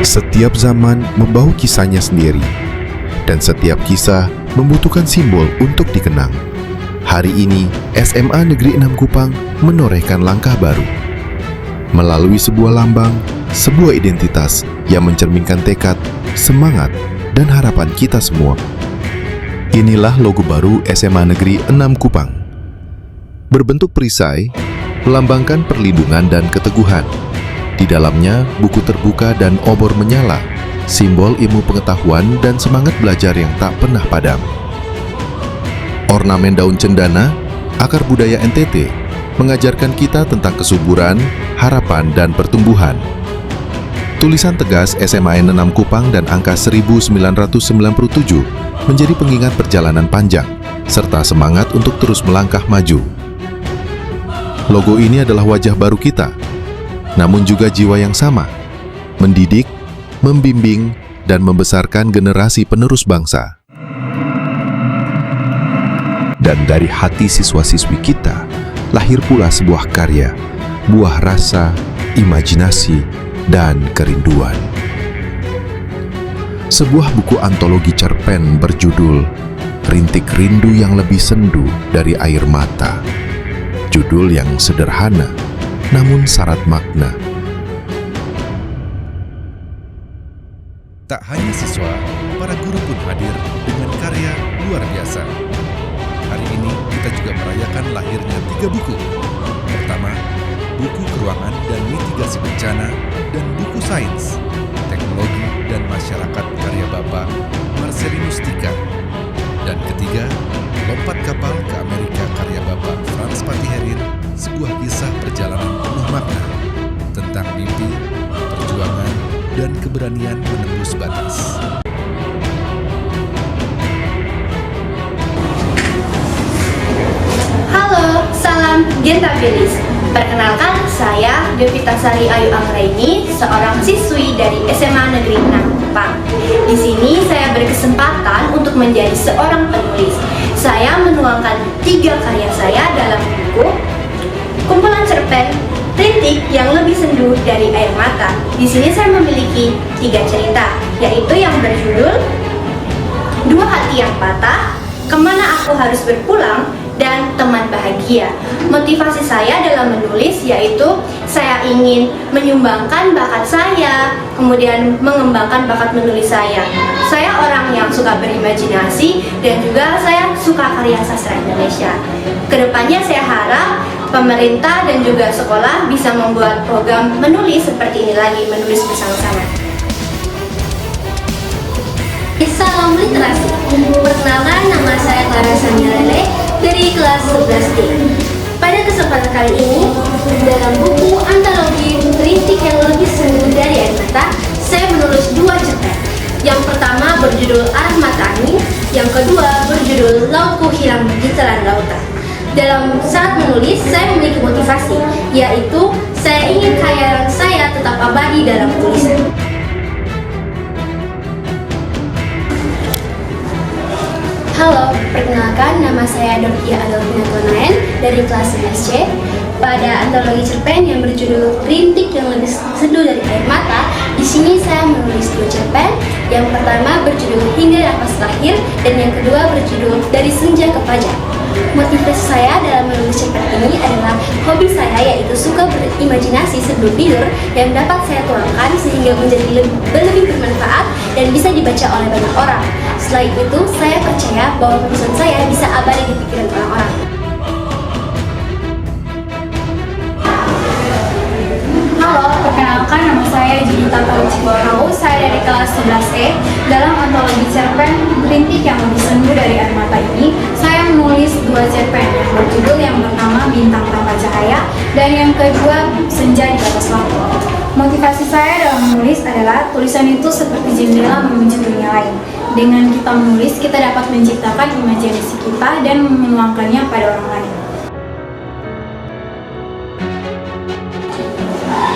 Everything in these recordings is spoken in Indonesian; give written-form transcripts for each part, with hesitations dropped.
Setiap zaman membawa kisahnya sendiri, dan setiap kisah membutuhkan simbol untuk dikenang. Hari ini, SMA Negeri 6 Kupang menorehkan langkah baru. Melalui sebuah lambang, sebuah identitas yang mencerminkan tekad, semangat, dan harapan kita semua. Inilah logo baru SMA Negeri 6 Kupang. Berbentuk perisai, melambangkan perlindungan dan keteguhan. Di dalamnya, buku terbuka dan obor menyala, simbol ilmu pengetahuan dan semangat belajar yang tak pernah padam. Ornamen daun cendana, akar budaya NTT, mengajarkan kita tentang kesuburan, harapan, dan pertumbuhan. Tulisan tegas SMA N6 Kupang dan angka 1997 menjadi pengingat perjalanan panjang, serta semangat untuk terus melangkah maju. Logo ini adalah wajah baru kita, namun juga jiwa yang sama, mendidik, membimbing, dan membesarkan generasi penerus bangsa. Dan dari hati siswa-siswi kita, lahir pula sebuah karya, buah rasa, imajinasi, dan kerinduan. Sebuah buku antologi cerpen berjudul Rintik Rindu yang Lebih Sendu dari Air Mata. Judul yang sederhana, namun syarat makna. Tak hanya siswa, para guru pun hadir dengan karya luar biasa. Hari ini kita juga merayakan lahirnya 3 buku. Pertama, buku Keruangan dan Mitigasi Bencana dan buku Sains, Teknologi dan Masyarakat karya Bapak Marcelinus Tika. Dan ketiga, Lompat Kapal ke Amerika karya Bapak Frans Patiherin, sebuah kisah perjalanan penuh makna tentang mimpi, perjuangan, dan keberanian menembus batas. Halo, salam Gentabilis. Perkenalkan, saya Devita Sari Ayu Anggraini, seorang siswi dari SMA Negeri 6 Kupang. Di sini saya berkesempatan untuk menjadi seorang penulis. Saya menuangkan 3 karya saya dalam buku kumpulan cerpen Rintik yang Lebih Sendu dari Air Mata. Di sini saya memiliki 3 cerita, yaitu yang berjudul Dua Hati Yang Patah, Kemana Aku Harus Berpulang, dan Teman Bahagia. Motivasi saya dalam menulis yaitu saya ingin menyumbangkan bakat saya, kemudian mengembangkan bakat menulis saya. Saya orang yang suka berimajinasi dan juga saya suka karya sastra Indonesia. Kedepannya saya harap pemerintah dan juga sekolah bisa membuat program menulis seperti ini lagi, menulis bersama-sama. Salam literasi. Perkenalkan, nama saya Clara Sanyalele dari kelas 11D. Pada kesempatan kali ini, dalam buku antologi Rintik yang Lebih Sendu dari Air Mata, saya menulis 2 cerpen. Yang pertama berjudul Arah Mata Angin, yang kedua berjudul Lautku Hilang di Telan Lautan. Dalam saat menulis, saya memiliki motivasi, yaitu saya ingin khayalan saya tetap abadi dalam tulisan. Halo, perkenalkan, nama saya Dorkia Adolfina Tonaen dari kelas 11C. Pada antologi cerpen yang berjudul Rintik yang Lebih Sendu dari Air Mata, di sini saya menulis 2 cerpen. Yang pertama berjudul Hingga Nafas Terakhir dan yang kedua berjudul Dari Senja ke Fajar. Motivasi saya dalam menulis cerpen ini adalah hobi saya, yaitu suka berimajinasi sebelum tidur yang dapat saya tuangkan sehingga menjadi lebih bermanfaat dan bisa dibaca oleh banyak orang. Selain itu, saya percaya bahwa tulisan saya bisa abadi di pikiran orang-orang. Halo, perkenalkan, nama saya Judita Paruciborau. Saya dari kelas 11E. Dalam antologi cerpen Rintik yang Lebih Sendu dari Air Mata ini, saya menulis 2 cerpen yang berjudul yang pertama Bintang Tanpa Cahaya dan yang kedua Senja di Batas Waktu. Motivasi saya dalam menulis adalah tulisan itu seperti jendela menuju dunia lain. Dengan kita menulis, kita dapat menciptakan imajinasi kita dan menuangkannya pada orang lain.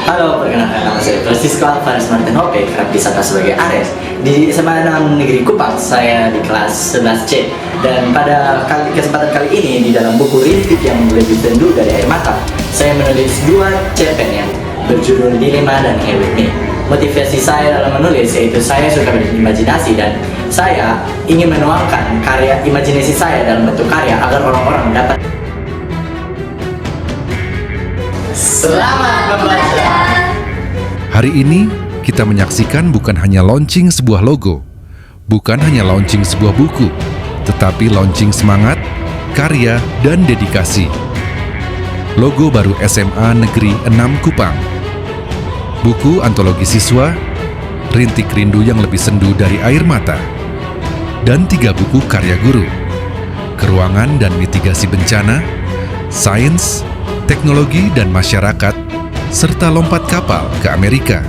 Halo, perkenalkan, nama saya Francisco Alvarez Martin Hope, kerap disapa sebagai Ares. Di SMA 6 Negeri Kupang, saya di kelas 11C. Dan pada kesempatan kali ini, di dalam buku Rintik yang Lebih Sendu dari Air Mata, saya menulis 2 cerpen yang berjudul Dilema dan Hey With Me. motivasi saya dalam menulis yaitu saya suka berimajinasi dan saya ingin menuangkan karya imajinasi saya dalam bentuk karya agar orang-orang dapat. Selamat membaca. Hari ini kita menyaksikan bukan hanya launching sebuah logo, bukan hanya launching sebuah buku, tetapi launching semangat, karya, dan dedikasi. Logo baru SMA Negeri 6 Kupang. Buku antologi siswa, Rintik Rindu yang Lebih Sendu dari Air Mata, dan 3 buku karya guru, Keruangan dan Mitigasi Bencana, Sains, Teknologi dan Masyarakat, serta Lompat Kapal ke Amerika.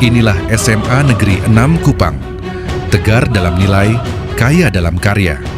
Inilah SMA Negeri 6 Kupang, tegar dalam nilai, kaya dalam karya.